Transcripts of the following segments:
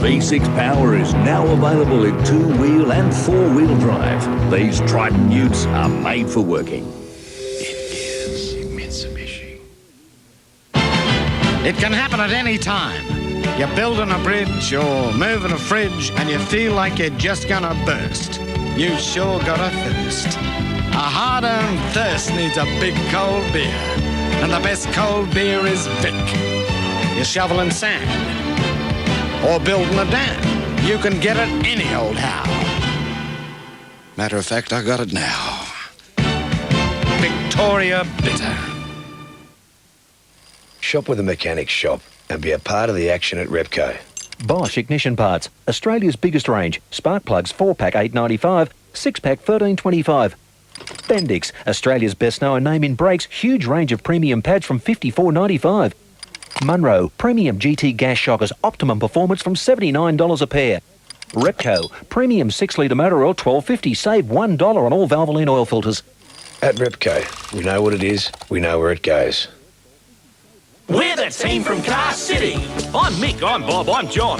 V6 power is now available in 2-wheel and 4-wheel drive. These Triton utes are made for working. It can happen at any time. You're building a bridge or moving a fridge and you feel like you're just gonna burst. You sure got a thirst. A hard-earned thirst needs a big cold beer. And the best cold beer is Vic. You're shoveling sand or building a dam. You can get it any old how. Matter of fact, I got it now. Victoria Bitter. Shop with a mechanic shop and be a part of the action at Repco. Bosch Ignition Parts, Australia's biggest range. Spark plugs 4-pack $8.95, 6-pack $13.25. Bendix, Australia's best known name in brakes, huge range of premium pads from $54.95. Munro, premium GT gas shockers, optimum performance from $79 a pair. Repco, premium 6-litre motor oil, $12.50, save $1 on all Valvoline oil filters. At Repco, we know what it is, we know where it goes. We're the team from Car City. I'm Mick, I'm Bob, I'm John.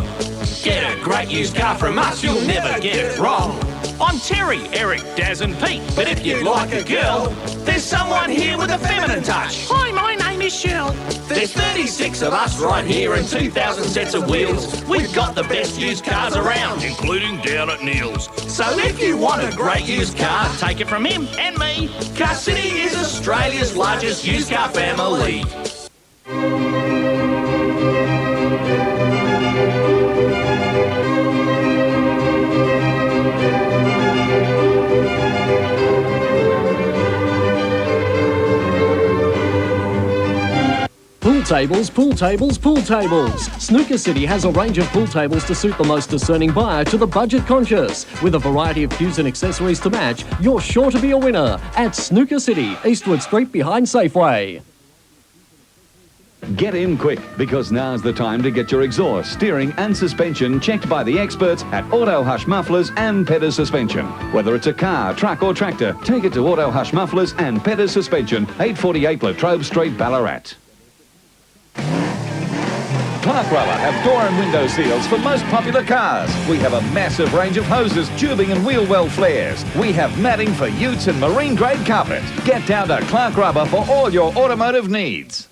Get a great used car from us, you'll never get it wrong. I'm Terry, Eric, Daz and Pete. But if you like a girl, there's someone here with a feminine touch. Hi, my name is Shirl. There's 36 of us right here and 2,000 sets of wheels. We've got the best used cars around, including down at Neil's. So if you want a great used car, take it from him and me. Car City is Australia's largest used car family. Pool tables, pool tables, pool tables. Snooker City has a range of pool tables to suit the most discerning buyer to the budget conscious. With a variety of cues and accessories to match, you're sure to be a winner at Snooker City, Eastwood Street behind Safeway. Get in quick, because now's the time to get your exhaust, steering and suspension checked by the experts at Auto Hush Mufflers and Pedder Suspension. Whether it's a car, truck or tractor, take it to Auto Hush Mufflers and Pedder Suspension, 848 Latrobe Street, Ballarat. Clark Rubber have door and window seals for most popular cars. We have a massive range of hoses, tubing and wheel well flares. We have matting for utes and marine grade carpet. Get down to Clark Rubber for all your automotive needs.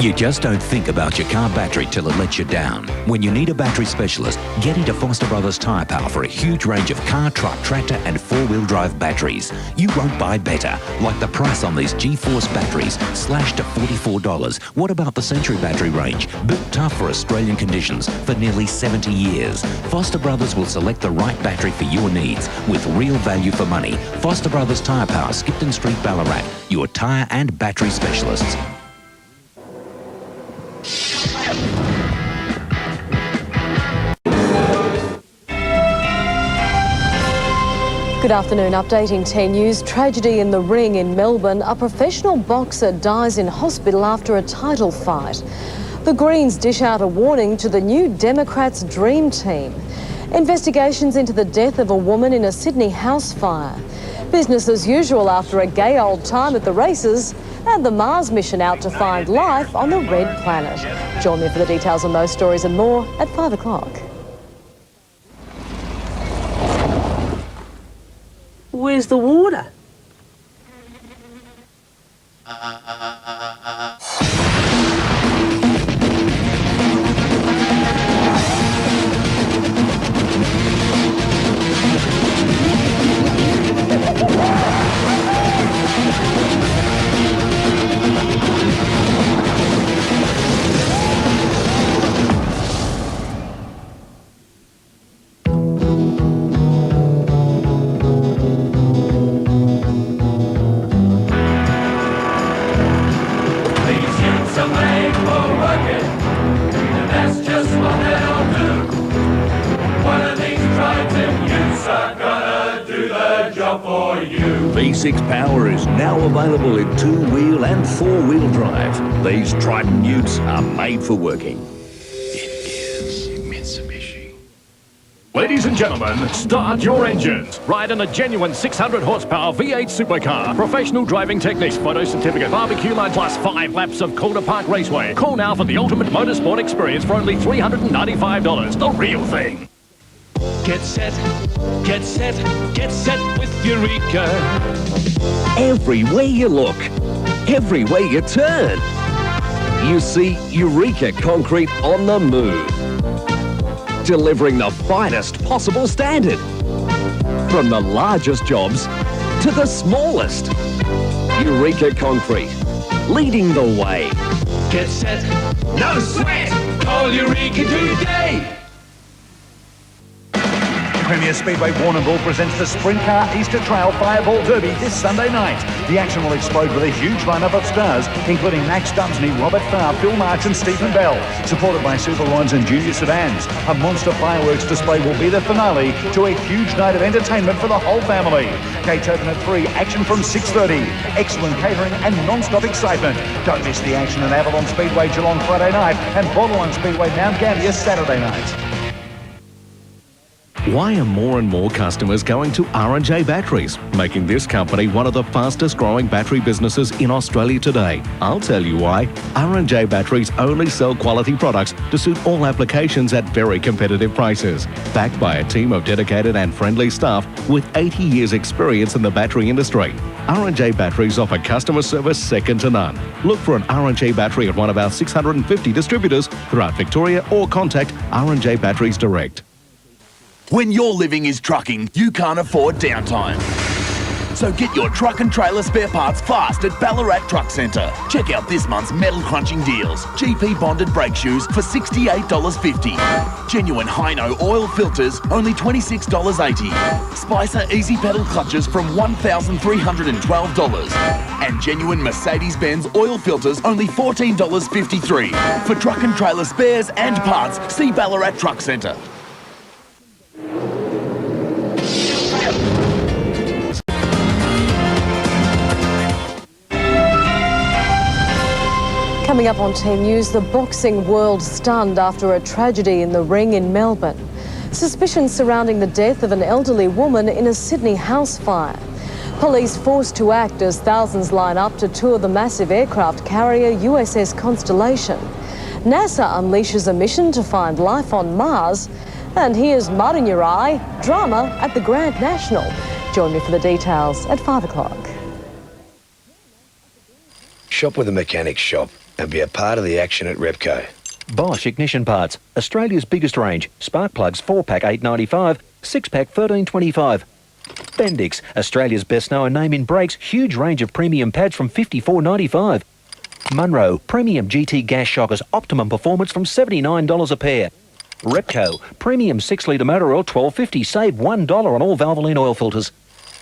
You just don't think about your car battery till it lets you down. When you need a battery specialist, get into Foster Brothers Tyre Power for a huge range of car, truck, tractor and 4-wheel drive batteries. You won't buy better, like the price on these G-Force batteries, slashed to $44. What about the Century battery range, built tough for Australian conditions for nearly 70 years? Foster Brothers will select the right battery for your needs with real value for money. Foster Brothers Tyre Power, Skipton Street, Ballarat, your tyre and battery specialists. Good afternoon. Updating 10 News. Tragedy in the ring in Melbourne. A professional boxer dies in hospital after a title fight. The Greens dish out a warning to the new Democrats' dream team. Investigations into the death of a woman in a Sydney house fire. Business as usual after a gay old time at the races. And the Mars mission out to find life on the red planet. Join me for the details on those stories and more at 5 o'clock. Where's the water? V6 power is now available in 2-wheel and 4-wheel drive. These Triton utes are made for working. It is Mitsubishi. Ladies and gentlemen, start your engines. Ride in a genuine 600 horsepower V8 supercar. Professional driving techniques, photo certificate, barbecue line, plus 5 laps of Calder Park Raceway. Call now for the ultimate motorsport experience for only $395. The real thing. Get set, get set, get set with Eureka. Everywhere you look, everywhere you turn, you see Eureka Concrete on the move. Delivering the finest possible standard. From the largest jobs to the smallest. Eureka Concrete, leading the way. Get set, no sweat. Call Eureka today. Premier Speedway Warrnambool presents the Sprint Car Easter Trail Fireball Derby this Sunday night. The action will explode with a huge lineup of stars, including Max Dunsney, Robert Farr, Phil Marks and Stephen Bell, supported by Super Royds and Junior Sedans. A monster fireworks display will be the finale to a huge night of entertainment for the whole family. Gates open at 3, action from 6:30. Excellent catering and non-stop excitement. Don't miss the action at Avalon Speedway Geelong Friday night and Borderline Speedway Mount Gambier Saturday night. Why are more and more customers going to R&J Batteries, making this company one of the fastest growing battery businesses in Australia today? I'll tell you why. R&J Batteries only sell quality products to suit all applications at very competitive prices. Backed by a team of dedicated and friendly staff with 80 years experience in the battery industry. R&J Batteries offer customer service second to none. Look for an R&J battery at one of our 650 distributors throughout Victoria or contact R&J Batteries direct. When your living is trucking, you can't afford downtime. So get your truck and trailer spare parts fast at Ballarat Truck Centre. Check out this month's metal crunching deals. GP bonded brake shoes for $68.50. Genuine Hino oil filters, only $26.80. Spicer easy pedal clutches from $1,312. And genuine Mercedes-Benz oil filters, only $14.53. For truck and trailer spares and parts, see Ballarat Truck Centre. Coming up on Team News, the boxing world stunned after a tragedy in the ring in Melbourne. Suspicions surrounding the death of an elderly woman in a Sydney house fire. Police forced to act as thousands line up to tour the massive aircraft carrier USS Constellation. NASA unleashes a mission to find life on Mars. And here's Mud in Your Eye, drama at the Grand National. Join me for the details at 5 o'clock. Shop with a mechanic shop and be a part of the action at Repco. Bosch Ignition Parts, Australia's biggest range. Spark plugs 4-pack $8.95, 6-pack $13.25. Bendix, Australia's best known name in brakes. Huge range of premium pads from $54.95. Munro, premium GT gas shockers, optimum performance from $79 a pair. Repco, premium 6-litre motor oil, $12.50. Save $1 on all Valvoline oil filters.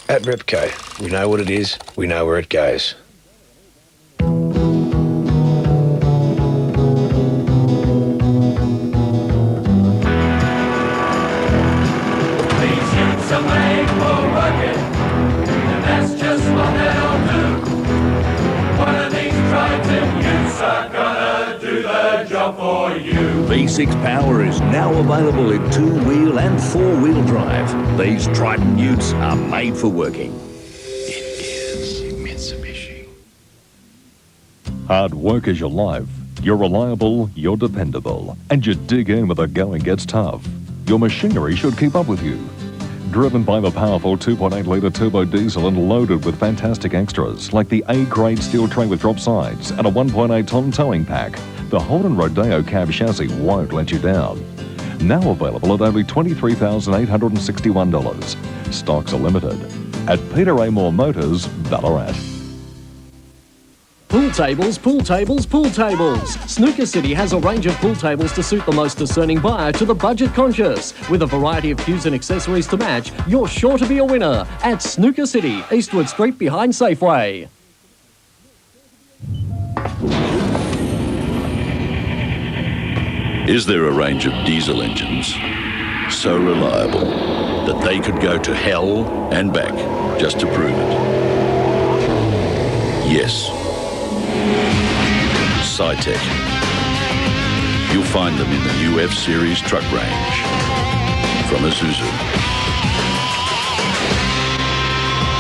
At Repco, we know what it is, we know where it goes. V6 power is now available in 2-wheel and 4-wheel drive. These Triton utes are made for working. It is Mitsubishi. Hard work is your life. You're reliable, you're dependable, and you dig in when the going gets tough. Your machinery should keep up with you. Driven by the powerful 2.8-litre turbo diesel and loaded with fantastic extras like the A-grade steel tray with drop sides and a 1.8-tonne towing pack, the Holden Rodeo cab chassis won't let you down. Now available at only $23,861. Stocks are limited. At Peter A. Moore Motors, Ballarat. Pool tables, pool tables, pool tables. Snooker City has a range of pool tables to suit the most discerning buyer to the budget conscious. With a variety of cues and accessories to match, you're sure to be a winner at Snooker City, Eastwood Street behind Safeway. Is there a range of diesel engines so reliable that they could go to hell and back just to prove it? Yes. Cytec. You'll find them in the new F-Series truck range. from Isuzu.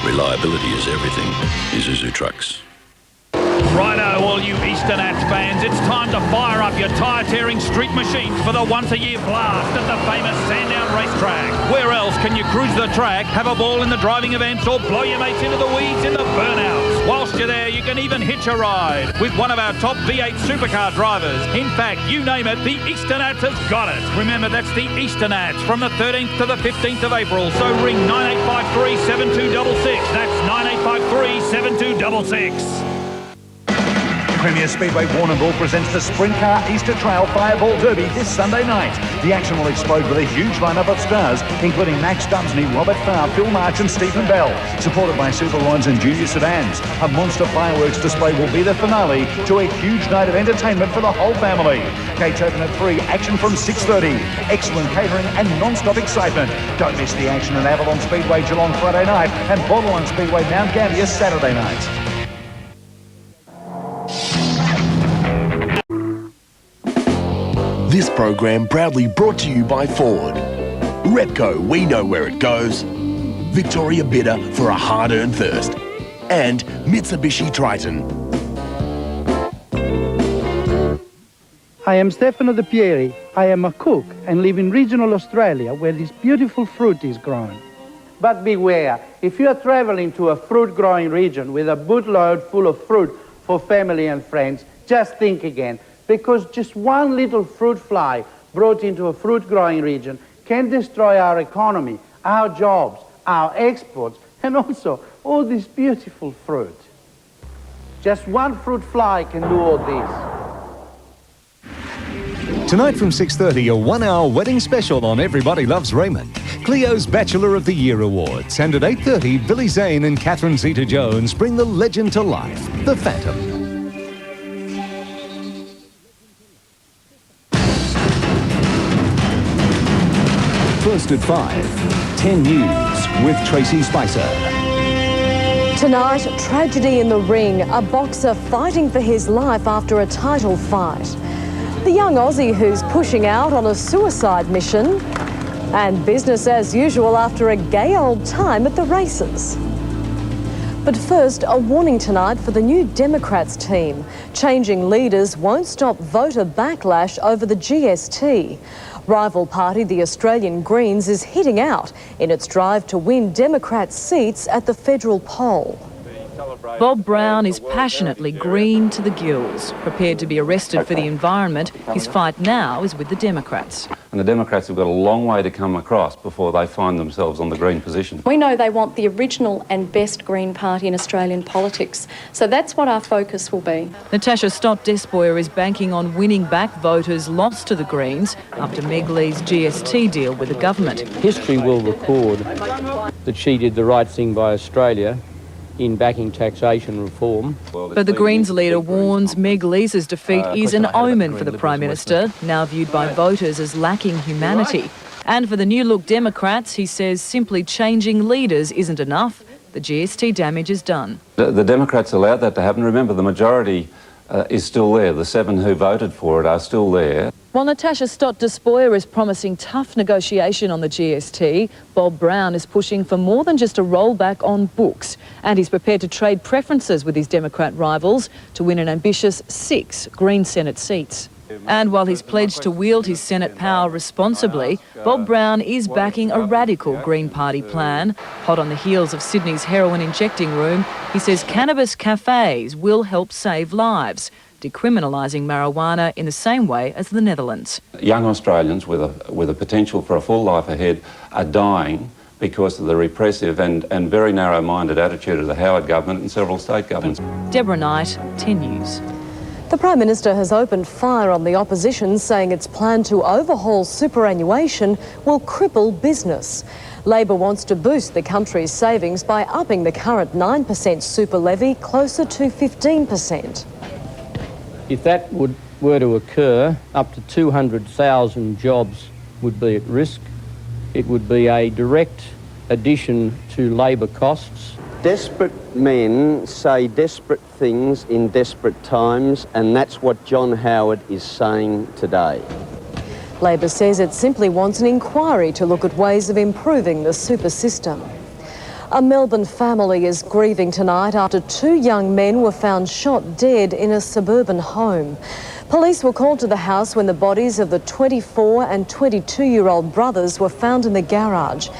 Reliability is everything. Isuzu Trucks. Righto, all you Eastern Ats fans, it's time to fire up your tyre-tearing street machines for the once-a-year blast at the famous Sandown racetrack. Where else can you cruise the track, have a ball in the driving events, or blow your mates into the weeds in the burnouts? Whilst you're there, you can even hitch a ride with one of our top V8 supercar drivers. In fact, you name it, the Eastern Ats has got it. Remember, that's the Eastern Ats from the 13th to the 15th of April, so ring 9853-7266. That's 9853-7266. Premier Speedway Warrnambool presents the Sprint Car Easter Trail Fireball Derby this Sunday night. The action will explode with a huge lineup of stars, including Max Dunsney, Robert Farr, Phil March and Stephen Bell, supported by Super Rods and Junior Sedans. A monster fireworks display will be the finale to a huge night of entertainment for the whole family. Gates open at 3, action from 6:30. Excellent catering and non-stop excitement. Don't miss the action at Avalon Speedway Geelong Friday night and Borderline Speedway Mount Gambier Saturday night. This program proudly brought to you by Ford. Repco, we know where it goes. Victoria Bitter for a hard-earned thirst. And Mitsubishi Triton. I am Stefano De Pieri. I am a cook and live in regional Australia where this beautiful fruit is grown. But beware, if you are traveling to a fruit-growing region with a bootload full of fruit for family and friends, just think again. Because just one little fruit fly brought into a fruit-growing region can destroy our economy, our jobs, our exports, and also all this beautiful fruit. Just one fruit fly can do all this. Tonight from 6:30, a 1-hour wedding special on Everybody Loves Raymond. Cleo's Bachelor of the Year Awards. And at 8:30, Billy Zane and Catherine Zeta-Jones bring the legend to life, The Phantom. First at 5, 10 News with Tracy Spicer. Tonight, tragedy in the ring. A boxer fighting for his life after a title fight. The young Aussie who's pushing out on a suicide mission. And business as usual after a gay old time at the races. But first, a warning tonight for the new Democrats team. Changing leaders won't stop voter backlash over the GST. Rival party, the Australian Greens, is hitting out in its drive to win Democrat seats at the federal poll. Bob Brown is passionately green to the gills. Prepared to be arrested for the environment, his fight now is with the Democrats. And the Democrats have got a long way to come across before they find themselves on the Green position. We know they want the original and best Green party in Australian politics, so that's what our focus will be. Natasha Stott-Despoja is banking on winning back voters lost to the Greens after Meg Lee's GST deal with the government. History will record that she did the right thing by Australia in backing taxation reform. But the Greens leader warns Meg Lee's defeat is an omen for the Prime Minister, now viewed by voters as lacking humanity. And for the New Look Democrats, he says simply changing leaders isn't enough. The GST damage is done. The Democrats allowed that to happen. Remember, the majority is still there. The 7 who voted for it are still there. While Natasha Stott-Despoja is promising tough negotiation on the GST, Bob Brown is pushing for more than just a rollback on books. And he's prepared to trade preferences with his Democrat rivals to win an ambitious 6 Green Senate seats. And while he's pledged to wield his Senate power responsibly, Bob Brown is backing a radical Green Party plan. Hot on the heels of Sydney's heroin injecting room, he says cannabis cafes will help save lives, decriminalising marijuana in the same way as the Netherlands. Young Australians with a potential for a full life ahead are dying because of the repressive and very narrow-minded attitude of the Howard government and several state governments. Deborah Knight, 10 News. The Prime Minister has opened fire on the opposition, saying its plan to overhaul superannuation will cripple business. Labor wants to boost the country's savings by upping the current 9% super levy closer to 15%. If that were to occur, up to 200,000 jobs would be at risk. It would be a direct addition to labour costs. Desperate men say desperate things in desperate times, and that's what John Howard is saying today. Labor says it simply wants an inquiry to look at ways of improving the super system. A Melbourne family is grieving tonight after 2 young men were found shot dead in a suburban home. Police were called to the house when the bodies of the 24 and 22-year-old brothers were found in the garage.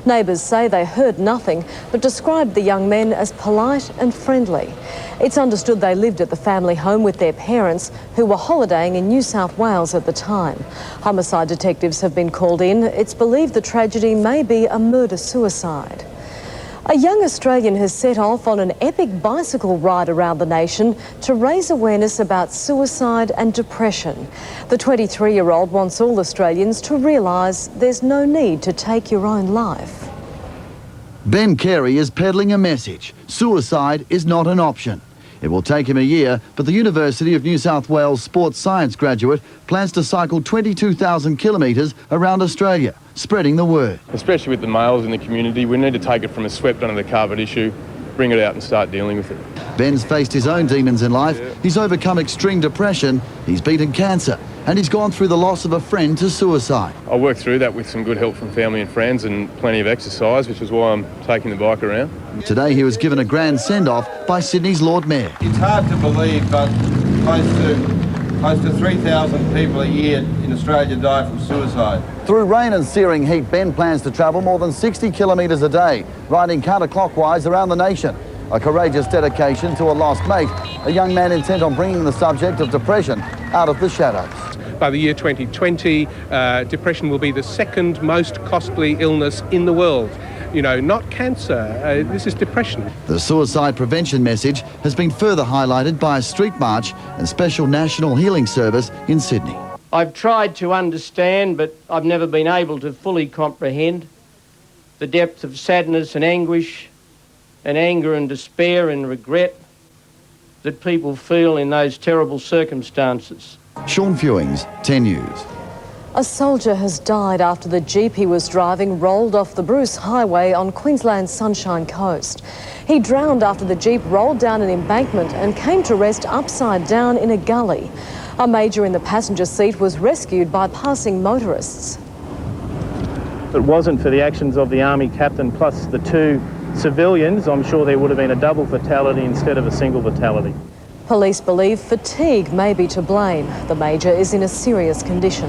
Neighbours say they heard nothing, but described the young men as polite and friendly. It's understood they lived at the family home with their parents, who were holidaying in New South Wales at the time. Homicide detectives have been called in. It's believed the tragedy may be a murder-suicide. A young Australian has set off on an epic bicycle ride around the nation to raise awareness about suicide and depression. The 23-year-old wants all Australians to realise there's no need to take your own life. Ben Carey is peddling a message. Suicide is not an option. It will take him a year, but the University of New South Wales sports science graduate plans to cycle 22,000 kilometres around Australia, spreading the word. Especially with the males in the community, we need to take it from a swept under the carpet issue, bring it out and start dealing with it. Ben's faced his own demons in life. He's overcome extreme depression, he's beaten cancer, and he's gone through the loss of a friend to suicide. I worked through that with some good help from family and friends and plenty of exercise, which is why I'm taking the bike around. Today he was given a grand send-off by Sydney's Lord Mayor. It's hard to believe, but close to 3,000 people a year in Australia die from suicide. Through rain and searing heat, Ben plans to travel more than 60 kilometres a day, riding counterclockwise around the nation. A courageous dedication to a lost mate, a young man intent on bringing the subject of depression out of the shadows. By the year 2020, depression will be the second most costly illness in the world. You know, not cancer, this is depression. The suicide prevention message has been further highlighted by a street march and special national healing service in Sydney. I've tried to understand, but I've never been able to fully comprehend the depth of sadness and anguish and anger and despair and regret that people feel in those terrible circumstances. Sean Fewings, 10 News. A soldier has died after the Jeep he was driving rolled off the Bruce Highway on Queensland's Sunshine Coast. He drowned after the Jeep rolled down an embankment and came to rest upside down in a gully. A major in the passenger seat was rescued by passing motorists. If it wasn't for the actions of the Army captain plus the 2 civilians, I'm sure there would have been a double fatality instead of a single fatality. Police believe fatigue may be to blame. The major is in a serious condition.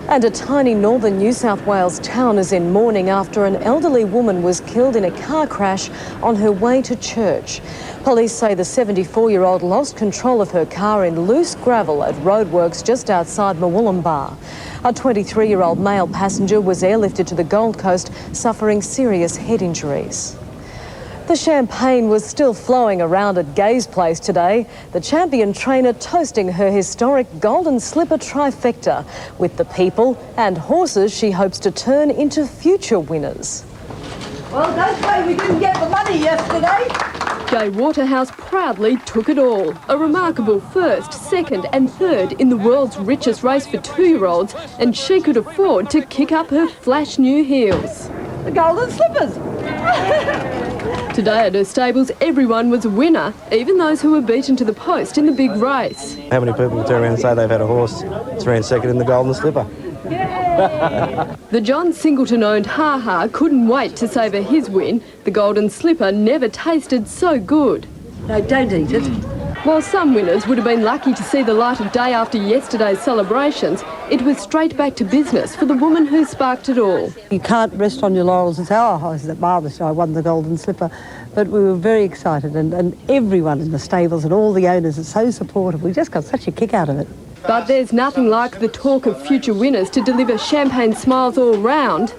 And a tiny northern New South Wales town is in mourning after an elderly woman was killed in a car crash on her way to church. Police say the 74-year-old lost control of her car in loose gravel at roadworks just outside Murwillumbah. A 23-year-old male passenger was airlifted to the Gold Coast, suffering serious head injuries. The champagne was still flowing around at Gay's place today, the champion trainer toasting her historic Golden Slipper trifecta with the people and horses she hopes to turn into future winners. Well, don't say we didn't get the money yesterday. Gay Waterhouse proudly took it all. A remarkable first, second and third in the world's richest race for 2-year-olds, and she could afford to kick up her flash new heels. The Golden Slippers. Today at her stables, everyone was a winner, even those who were beaten to the post in the big race. How many people can turn around and say they've had a horse that's ran second in the Golden Slipper? The John Singleton-owned Ha Ha couldn't wait to savour his win. The Golden Slipper never tasted so good. No, don't eat it. While some winners would have been lucky to see the light of day after yesterday's celebrations, it was straight back to business for the woman who sparked it all. You can't rest on your laurels and say, oh, isn't it marvellous, I won the Golden Slipper. But we were very excited, and everyone in the stables and all the owners are so supportive. We just got such a kick out of it. But there's nothing like the talk of future winners to deliver champagne smiles all round.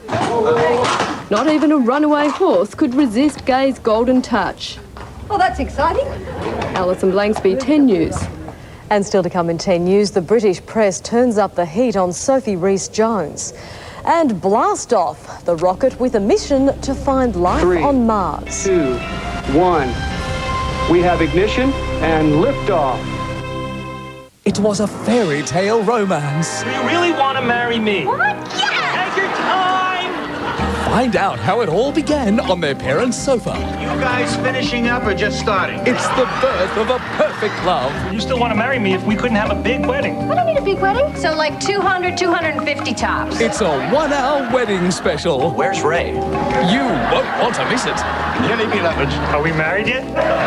Not even a runaway horse could resist Gay's golden touch. Oh, that's exciting. Alison Blanksby, 10 News. And still to come in 10 News, the British press turns up the heat on Sophie Rees-Jones. And blast off, the rocket with a mission to find life 3, on Mars. 2, 1. We have ignition and liftoff. It was a fairy tale romance. Do you really want to marry me? What? Yeah! Take your time! Find out how it all began on their parents' sofa. You guys finishing up or just starting? It's the birth of a perfect love. You still want to marry me if we couldn't have a big wedding? I don't need a big wedding. So like 200, 250 tops. It's a 1-hour wedding special. Where's Ray? You won't want to miss it. Dearly beloved, are we married yet?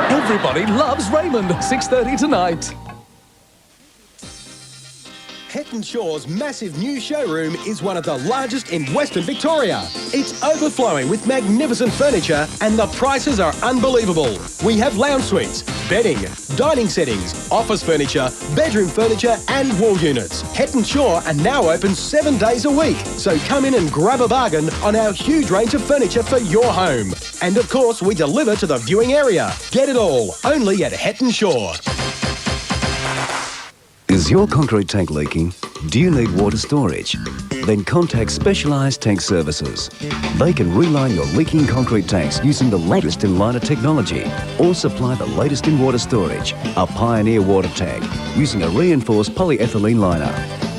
Everybody loves Raymond. 6:30 tonight. Hetton Shaw's massive new showroom is one of the largest in Western Victoria. It's overflowing with magnificent furniture and the prices are unbelievable. We have lounge suites, bedding, dining settings, office furniture, bedroom furniture and wall units. Hetton Shaw are now open 7 days a week, so come in and grab a bargain on our huge range of furniture for your home. And of course, we deliver to the viewing area. Get it all, only at Hetton Shaw. Is your concrete tank leaking? Do you need water storage? Then contact Specialised Tank Services. They can reline your leaking concrete tanks using the latest in liner technology or supply the latest in water storage, a Pioneer water tank using a reinforced polyethylene liner.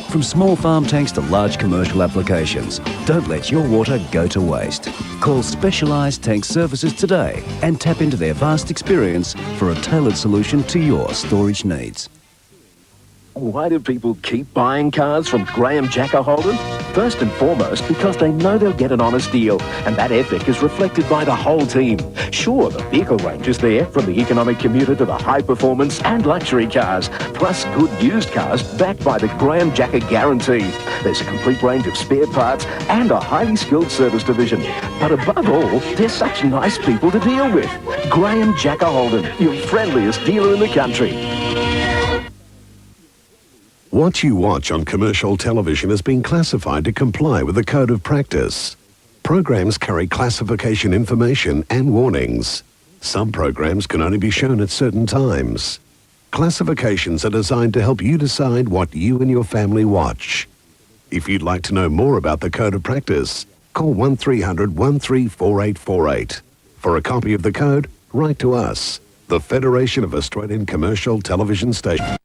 From small farm tanks to large commercial applications, don't let your water go to waste. Call Specialised Tank Services today and tap into their vast experience for a tailored solution to your storage needs. Why do people keep buying cars from Graham Jacker Holden? First and foremost, because they know they'll get an honest deal, and that ethic is reflected by the whole team. Sure, the vehicle range is there, from the economic commuter to the high performance and luxury cars, plus good used cars backed by the Graham Jacker guarantee. There's a complete range of spare parts and a highly skilled service division. But above all, they're such nice people to deal with. Graham Jacker Holden, your friendliest dealer in the country. What you watch on commercial television has been classified to comply with the Code of Practice. Programs carry classification information and warnings. Some programs can only be shown at certain times. Classifications are designed to help you decide what you and your family watch. If you'd like to know more about the Code of Practice, call 1300 134848. For a copy of the code, write to us, the Federation of Australian Commercial Television Stations.